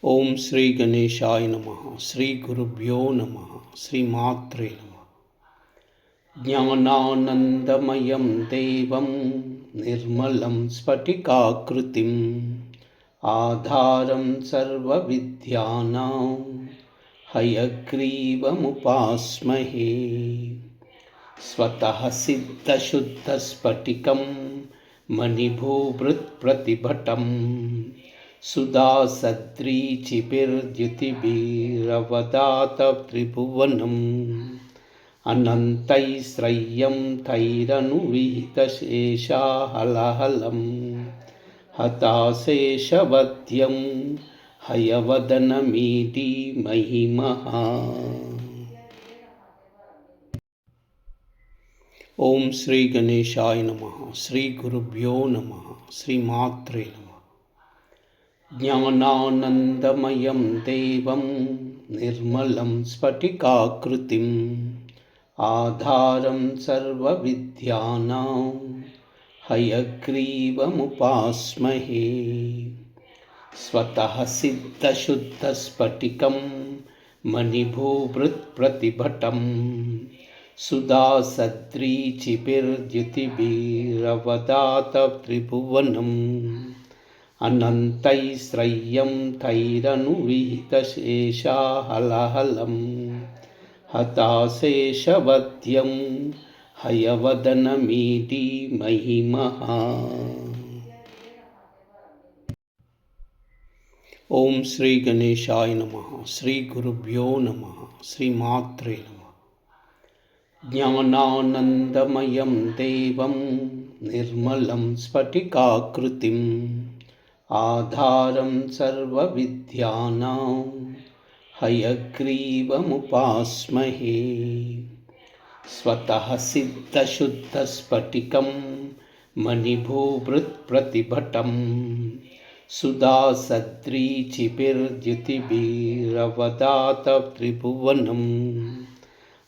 ఓం శ్రీ గణేశాయ నమః. శ్రీ గురుభ్యో నమః. శ్రీమాత్రే నమః. జ్ఞానానందమయం దేవం నిర్మలం స్ఫటికాకృతిం ఆధారం సర్వవిద్యానాం హయగ్రీవముపాస్మహే. స్వతః సిద్ధశుద్ధస్ఫటికం మణిభూభృత్ప్రతిభటం సుధాసద్రీచిభిర్ద్యుతిభిరవదాత త్రిభువనం అనంతైశ్రయ్యం తైరనువిహితశేషాహలహలం హతాశేషవద్యం హయవదనమీటి మహిమః. ఓం శ్రీ గణేశాయ నమః. శ్రీ గురుభ్యో నమః. శ్రీమాత్రే నమః. జ్ఞానానందమయం దేవం నిర్మలం స్ఫటికాకృతిం ఆధారం సర్వవిద్యానాం హయగ్రీవముపాస్మహే. స్వతః సిద్ధశుద్ధస్ఫటికం మణిభూభృత్ప్రతిభటం సుధాసద్రీచిభిర్ద్యుతిభిరవదాత త్రిభువనం అనంతైశ్రయ్యం తైరనువిహితశేషాహలహలం హతాశేషవద్యం హయవదనమీటి మహిమః. ఓం శ్రీ గణేశాయ నమః. శ్రీ గురుభ్యో నమః. శ్రీమాత్రే నమః. జ్ఞానానందమయం దేవం నిర్మలం స్ఫటికాకృతిం ఆధారం సర్వవిద్యానాం హయగ్రీవముపాస్మహే. స్వతః సిద్ధశుద్ధస్ఫటికం మణిభూభృత్ప్రతిభటం సుధాసద్రీచిభిర్ద్యుతిభిరవదాత త్రిభువనం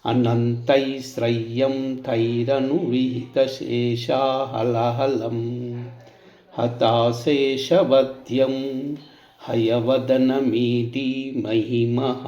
అనంతైశ్రయ్యం తైరనువిహితశేషాహలహలం హతాశేషవద్యం హయవదనమీటి మహిమః.